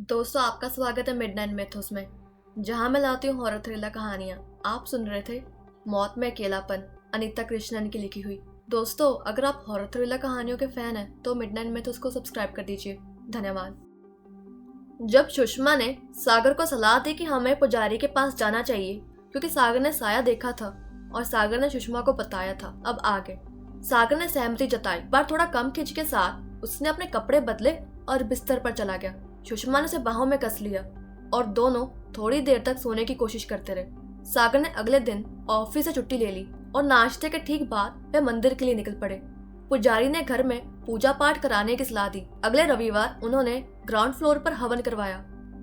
दोस्तों, आपका स्वागत है मिडनाइट मिथोस में, जहां मैं लाती हूँ हॉरर थ्रिलर कहानियां। आप सुन रहे थे मौत में अकेलापन, अनीता कृष्णन की लिखी हुई। दोस्तों, अगर आप हॉरर थ्रिलर कहानियों के फैन हैं तो मिडनाइट मिथोस को सब्सक्राइब कर दीजिए। धन्यवाद। जब सुषमा ने सागर को सलाह दी कि हमें पुजारी के पास जाना चाहिए क्योंकि सागर ने साया देखा था और सागर ने सुषमा को बताया था। अब आगे सागर ने सहमति जताई, पर थोड़ा कम खिंच के साथ उसने अपने कपड़े बदले और बिस्तर पर चला गया। सुषमा ने उसे बाहों में कस लिया और दोनों थोड़ी देर तक सोने की कोशिश करते रहे। सागर ने अगले दिन ऑफिस से छुट्टी ले ली और नाश्ते के ठीक बाद वे मंदिर के लिए निकल पड़े। पुजारी ने घर में पूजा पाठ कराने की सलाह दी। अगले रविवार उन्होंने ग्राउंड फ्लोर पर हवन करवाया।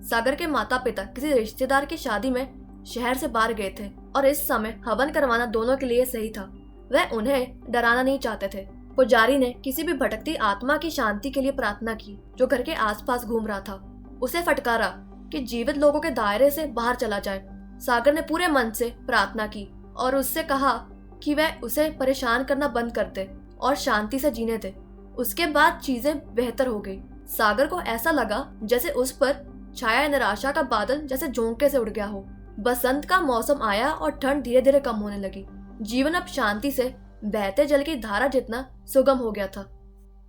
सागर के माता पिता किसी रिश्तेदार की शादी में शहर से बाहर गए थे और इस समय हवन करवाना दोनों के लिए सही था। वह उन्हें डराना नहीं चाहते थे। पुजारी ने किसी भी भटकती आत्मा की शांति के लिए प्रार्थना की जो घर के आसपास घूम रहा था। उसे फटकारा कि जीवित लोगों के दायरे से बाहर चला जाए। सागर ने पूरे मन से प्रार्थना की और उससे कहा कि वह उसे परेशान करना बंद कर दे और शांति से जीने दे। उसके बाद चीजें बेहतर हो गई। सागर को ऐसा लगा जैसे उस पर छाया निराशा का बादल जैसे झोंके से उड़ गया हो। बसंत का मौसम आया और ठंड धीरे धीरे कम होने लगी। जीवन अब शांति से बहते जल की धारा जितना सुगम हो गया था।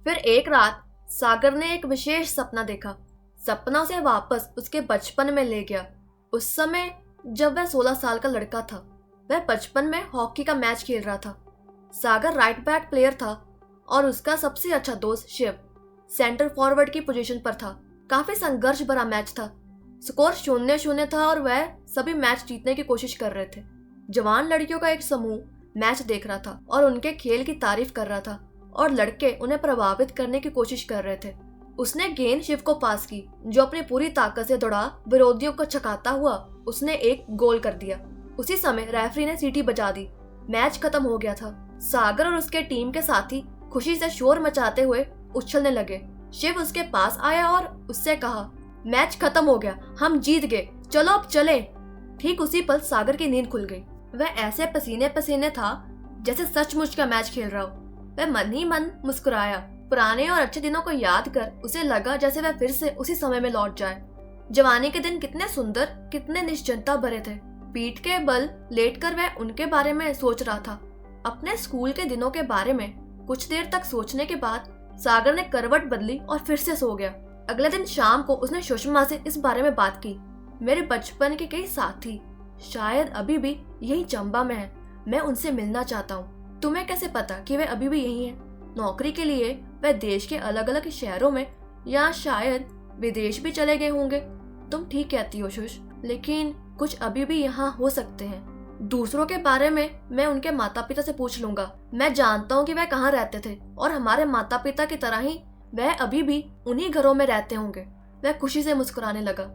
फिर एक रात सागर ने एक विशेष सपना देखा। सपना उसे वापस उसके बचपन में ले गया। उस समय जब वह 16 साल का लड़का था, वह बचपन में हॉकी का मैच खेल रहा था। सागर राइट बैक प्लेयर था और उसका सबसे अच्छा दोस्त शिव सेंटर फॉरवर्ड की पोजीशन पर था। काफी संघर्ष भरा मैच था। स्कोर 0-0 था और वह सभी मैच जीतने की कोशिश कर रहे थे। जवान लड़कियों का एक समूह मैच देख रहा था और उनके खेल की तारीफ कर रहा था और लड़के उन्हें प्रभावित करने की कोशिश कर रहे थे। उसने गेंद शिव को पास की जो अपनी पूरी ताकत से दौड़ा विरोधियों को छकाता हुआ उसने एक गोल कर दिया। उसी समय रेफरी ने सीटी बजा दी। मैच खत्म हो गया था। सागर और उसके टीम के साथी खुशी से शोर मचाते हुए उछलने लगे। शिव उसके पास आया और उससे कहा, मैच खत्म हो गया, हम जीत गए, चलो अब चले। ठीक उसी पल सागर की नींद खुल गई। वह ऐसे पसीने पसीने था जैसे सचमुच का मैच खेल रहा हो। वह मन ही मन मुस्कुराया। पुराने और अच्छे दिनों को याद कर उसे लगा जैसे वह फिर से उसी समय में लौट जाए। जवानी के दिन कितने सुंदर, कितने निश्चिंतता भरे थे। पीठ के बल लेटकर वह उनके बारे में सोच रहा था, अपने स्कूल के दिनों के बारे में। कुछ देर तक सोचने के बाद सागर ने करवट बदली और फिर से सो गया। अगले दिन शाम को उसने सुषमा से इस बारे में बात की। मेरे बचपन के कई साथी शायद अभी भी यही चंबा में है। मैं उनसे मिलना चाहता हूँ। तुम्हें कैसे पता कि वे अभी भी यही हैं? नौकरी के लिए वे देश के अलग अलग शहरों में या शायद विदेश भी चले गए होंगे। तुम ठीक कहती हो शुष, लेकिन कुछ अभी भी यहाँ हो सकते हैं। दूसरों के बारे में मैं उनके माता पिता से पूछ लूंगा। मैं जानता हूँ कि वह कहाँ रहते थे और हमारे माता पिता की तरह ही वह अभी भी उन्हीं घरों में रहते होंगे। वह खुशी से मुस्कुराने लगा।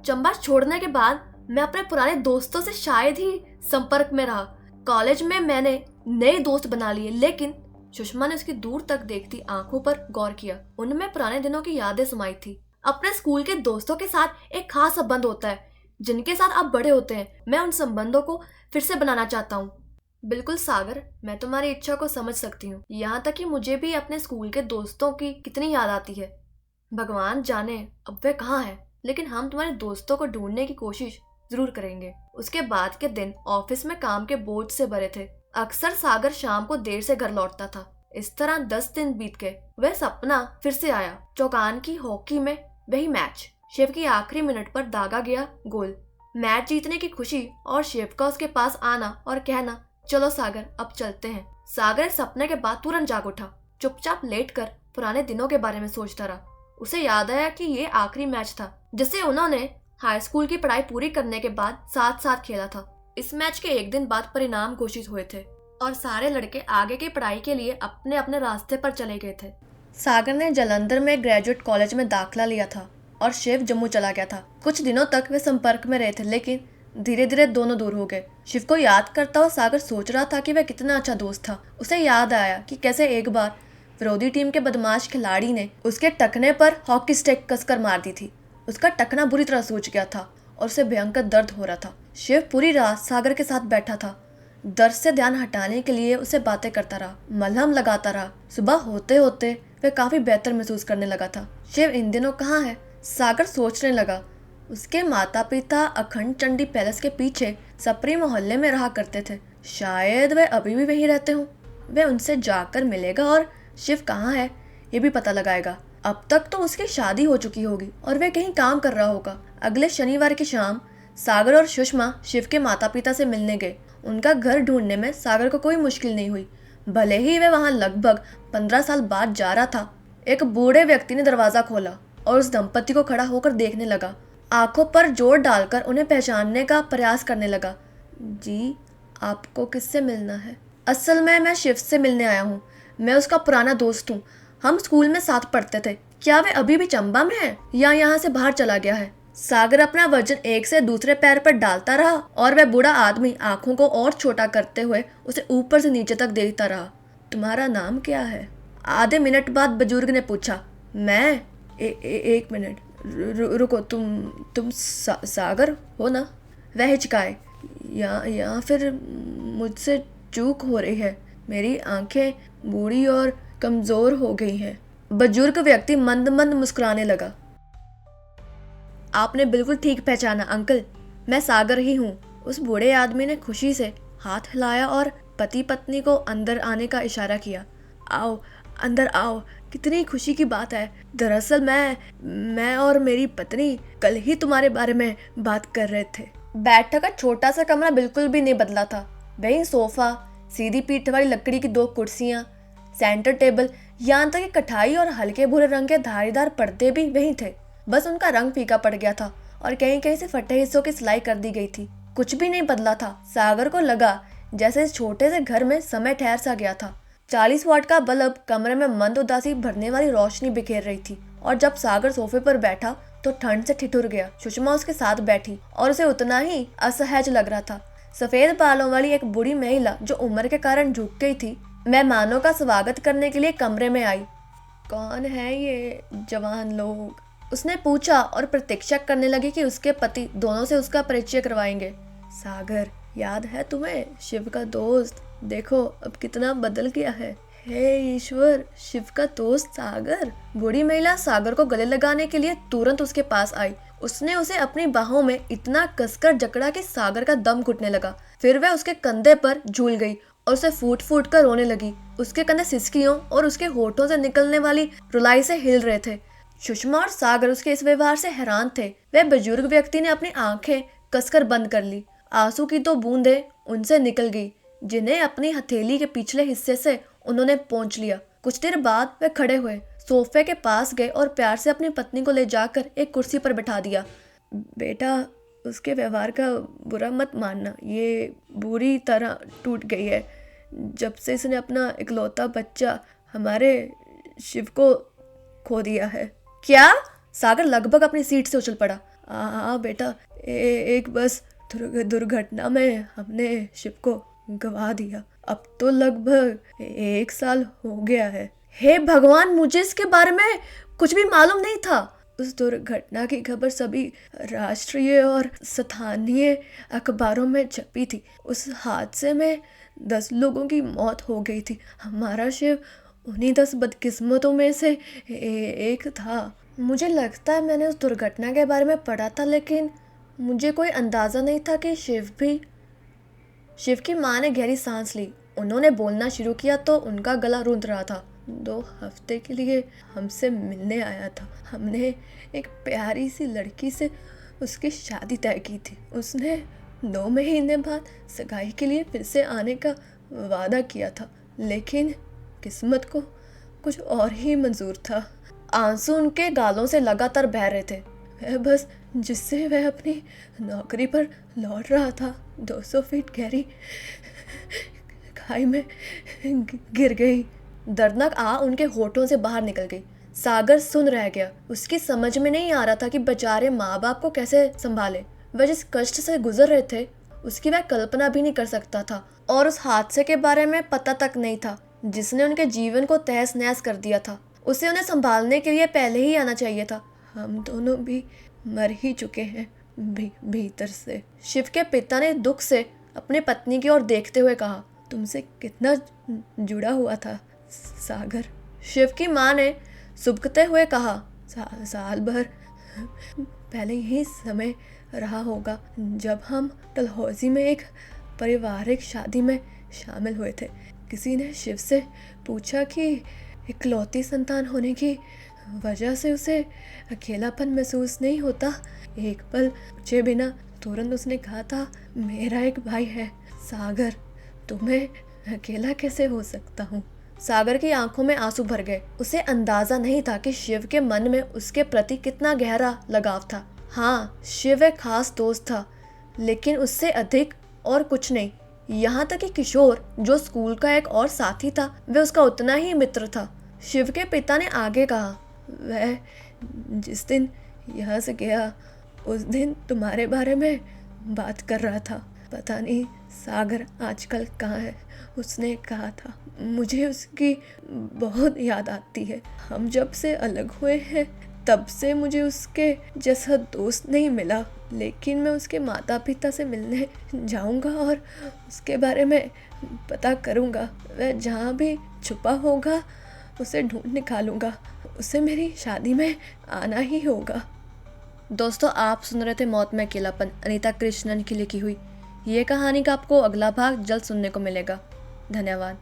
चंबा छोड़ने के बाद मैं अपने पुराने दोस्तों से शायद ही संपर्क में रहा। कॉलेज में मैंने नए दोस्त बना लिए, लेकिन सुषमा ने उसकी दूर तक देखती आंखों पर गौर किया। उनमें पुराने दिनों की यादें समाई थी। अपने स्कूल के दोस्तों के साथ एक खास संबंध होता है जिनके साथ आप बड़े होते हैं। मैं उन संबंधों को फिर से बनाना चाहता हूँ। बिल्कुल सागर, मैं तुम्हारी इच्छा को समझ सकती हूँ। यहाँ तक कि मुझे भी अपने स्कूल के दोस्तों की कितनी याद आती है। भगवान जाने अब वे कहाँ हैं, लेकिन हम तुम्हारे दोस्तों को ढूंढने की कोशिश जरूर करेंगे। उसके बाद के दिन ऑफिस में काम के बोझ से भरे थे। अक्सर सागर शाम को देर से घर लौटता था। इस तरह 10 दिन बीत गए। वह सपना फिर से आया। चौकान की हॉकी में वही मैच। शिव की आखिरी मिनट पर दागा गया गोल। मैच जीतने की खुशी और शिव का उसके पास आना और कहना, चलो सागर अब चलते हैं। सागर सपने के बाद तुरंत जाग उठा। चुपचाप लेटकर पुराने दिनों के बारे में सोचता रहा। उसे याद आया कि ये आखिरी मैच था जिसे उन्होंने हाई स्कूल की पढ़ाई पूरी करने के बाद साथ साथ खेला था। इस मैच के एक दिन बाद परिणाम घोषित हुए थे और सारे लड़के आगे की पढ़ाई के लिए अपने अपने रास्ते पर चले गए थे। सागर ने जालंधर में ग्रेजुएट कॉलेज में दाखिला लिया था और शिव जम्मू चला गया था। कुछ दिनों तक वे संपर्क में रहे थे, लेकिन धीरे धीरे दोनों दूर हो गए। शिव को याद करता हुआ सागर सोच रहा था कि वह कितना अच्छा दोस्त था। उसे याद आया कि कैसे एक बार विरोधी टीम के बदमाश खिलाड़ी ने उसके टखने पर हॉकी स्टिक कसकर मार दी थी। उसका टखना बुरी तरह सूज गया था और उसे भयंकर दर्द हो रहा था। शिव पूरी रात सागर के साथ बैठा था। दर्द से ध्यान हटाने के लिए उसे बातें करता रहा, मलहम लगाता रहा। सुबह होते होते वह काफी बेहतर महसूस करने लगा था। शिव इन दिनों कहाँ है? सागर सोचने लगा। उसके माता पिता अखंड चंडी पैलेस के पीछे सपरी मोहल्ले में रहा करते थे। शायद वे अभी भी वहीं रहते हों। वे उनसे जाकर मिलेगा और शिव कहाँ है ये भी पता लगाएगा। अब तक तो उसकी शादी हो चुकी होगी और वे कहीं काम कर रहा होगा। अगले शनिवार की शाम सागर और सुषमा शिव के माता पिता से मिलने गए। उनका घर ढूंढने में सागर को कोई मुश्किल नहीं हुई। भले ही वे वहां लगभग 15 साल बाद जा रहा था। एक बूढ़े व्यक्ति ने दरवाजा खोला और उस दंपति को खड़ा होकर देखने लगा। आंखों पर जोर डालकर उन्हें पहचानने का प्रयास करने लगा। जी, आपको किससे मिलना है? असल में मैं शिव से मिलने आया हूँ। मैं उसका पुराना दोस्त हूँ। हम स्कूल में साथ पढ़ते थे। क्या वे अभी भी चंबा में है या यहाँ से बाहर चला गया है? सागर अपना वजन एक से दूसरे पैर पर डालता रहा और वह बूढ़ा आदमी आंखों को और छोटा करते हुए उसे ऊपर से नीचे तक देखता रहा। तुम्हारा नाम क्या है? आधे मिनट बाद बुजुर्ग ने पूछा। मैं? एक मिनट, रुको, तुम सागर हो ना? वह हिचकाए। या फिर मुझसे चूक हो रही है। मेरी आंखें बूढ़ी और कमजोर हो गई हैं। बुजुर्ग व्यक्ति मंद मंद मुस्कुराने लगा। आपने बिल्कुल ठीक पहचाना अंकल, मैं सागर ही हूँ। उस बूढ़े आदमी ने खुशी से हाथ हिलाया और पति पत्नी को अंदर आने का इशारा किया। आओ, अंदर आओ, कितनी खुशी की बात है। दरअसल मैं और मेरी पत्नी कल ही तुम्हारे बारे में बात कर रहे थे। बैठक का छोटा सा कमरा बिल्कुल भी नहीं बदला था। वही सोफा, सीधी पीठ वाली लकड़ी की 2 कुर्सियां, सेंटर टेबल, यहाँ तक कि कठाई और हल्के भूरे रंग के धारीदार पर्दे भी वही थे। बस उनका रंग फीका पड़ गया था और कहीं कहीं से फटे हिस्सों की सिलाई कर दी गई थी। कुछ भी नहीं बदला था। सागर को लगा जैसे इस छोटे से घर में समय ठहर सा गया था। 40 वाट का बल्ब कमरे में मंद उदासी भरने वाली रोशनी बिखेर रही थी और जब सागर सोफे पर बैठा तो ठंड से ठिठुर गया। सुषमा उसके साथ बैठी और उसे उतना ही असहज लग रहा था। सफेद बालों वाली एक बूढ़ी महिला जो उम्र के कारण झुक गई थी, मेहमानों का स्वागत करने के लिए कमरे में आई। कौन है ये जवान लोग? उसने पूछा और प्रतीक्षा करने लगी कि उसके पति दोनों से उसका परिचय करवाएंगे। सागर, याद है तुम्हें? शिव का दोस्त। देखो अब कितना बदल गया है। हे ईश्वर, शिव का दोस्त सागर। बूढ़ी महिला सागर को गले लगाने के लिए तुरंत उसके पास आई। उसने उसे अपनी बाहों में इतना कसकर जकड़ा कि सागर का दम घुटने लगा। फिर वह उसके कंधे पर झूल गई और उसे फूट फूट कर रोने लगी। उसके कंधे सिसकियों और उसके होठों से निकलने वाली रुलाई से हिल रहे थे। सुषमा और सागर उसके इस व्यवहार से हैरान थे। वह बुजुर्ग व्यक्ति ने अपनी आंखें कसकर बंद कर ली। आंसू की 2 बूंदें उनसे निकल गई, जिन्हें अपनी हथेली के पिछले हिस्से से उन्होंने पोंछ लिया। कुछ देर बाद वे खड़े हुए, सोफे के पास गए और प्यार से अपनी पत्नी को ले जाकर एक कुर्सी पर बैठा दिया। बेटा, उसके व्यवहार का बुरा मत मानना। ये बुरी तरह टूट गई है जब से इसने अपना इकलौता बच्चा हमारे शिव को खो दिया है। क्या? सागर लगभग अपनी सीट से उछल पड़ा। हाँ बेटा, एक बस दुर्घटना में हमने शिव को गवा दिया। अब तो लगभग 1 साल हो गया है। हे भगवान, मुझे इसके बारे में कुछ भी मालूम नहीं था। उस दुर्घटना की खबर सभी राष्ट्रीय और स्थानीय अखबारों में छपी थी। उस हादसे में 10 लोगों की मौत हो गई थी। हमारा शिव उन्हीं 10 बदकिस्मतों में से एक था। मुझे लगता है मैंने उस दुर्घटना के बारे में पढ़ा था, लेकिन मुझे कोई अंदाज़ा नहीं था कि शिव की माँ ने गहरी सांस ली। उन्होंने बोलना शुरू किया तो उनका गला रूंध रहा था। 2 हफ्ते के लिए हमसे मिलने आया था। हमने एक प्यारी सी लड़की से उसकी शादी तय की थी। उसने 2 महीने बाद सगाई के लिए फिर से आने का वादा किया था, लेकिन किस्मत को कुछ और ही मंजूर था। आंसू उनके गालों से लगातार बह रहे थे। वह बस जिससे वह अपनी नौकरी पर लौट रहा था 200 फीट गहरी खाई में गिर गई। दर्दनाक उनके होठों से बाहर निकल गई। सागर सुन रह गया। उसकी समझ में नहीं आ रहा था कि बेचारे माँ बाप को कैसे संभाले। वह जिस कष्ट से गुजर रहे थे उसकी वह कल्पना भी नहीं कर सकता था, और उस हादसे के बारे में पता तक नहीं था जिसने उनके जीवन को तहस नहस कर दिया था। उसे उन्हें संभालने के लिए पहले ही आना चाहिए था। हम दोनों भी मर ही चुके हैं भीतर से। शिव के पिता ने दुख से अपनी पत्नी की ओर देखते हुए कहा, तुमसे कितना जुड़ा हुआ था सागर? शिव की माँ ने सुबकते हुए कहा, साल भर पहले यही समय रहा होगा जब हम डलहौजी में एक पारिवारिक शादी में शामिल हुए थे। किसी ने शिव से पूछा कि इकलौती संतान होने की वजह से उसे अकेलापन महसूस नहीं होता। एक पल पूछे बिना तुरंत उसने कहा था, मेरा एक भाई है सागर, तुम्हें अकेला कैसे हो सकता हूँ। सागर की आंखों में आंसू भर गए। उसे अंदाजा नहीं था कि शिव के मन में उसके प्रति कितना गहरा लगाव था। हाँ, शिव एक खास दोस्त था, लेकिन उससे अधिक और कुछ नहीं। यहाँ तक कि किशोर, जो स्कूल का एक और साथी था, वह उसका उतना ही मित्र था। शिव के पिता ने आगे कहा, वह जिस दिन यहाँ से गया उस दिन तुम्हारे बारे में बात कर रहा था। पता नहीं सागर आजकल कहाँ है। उसने कहा था, मुझे उसकी बहुत याद आती है। हम जब से अलग हुए हैं तब से मुझे उसके जैसा दोस्त नहीं मिला, लेकिन मैं उसके माता पिता से मिलने जाऊंगा और उसके बारे में पता करूंगा। वह जहाँ भी छुपा होगा उसे ढूंढ निकालूंगा। उसे मेरी शादी में आना ही होगा। दोस्तों, आप सुन रहे थे मौत में अकेलापन, अनीता कृष्णन की लिखी हुई। ये कहानी का आपको अगला भाग जल्द सुनने को मिलेगा। धन्यवाद।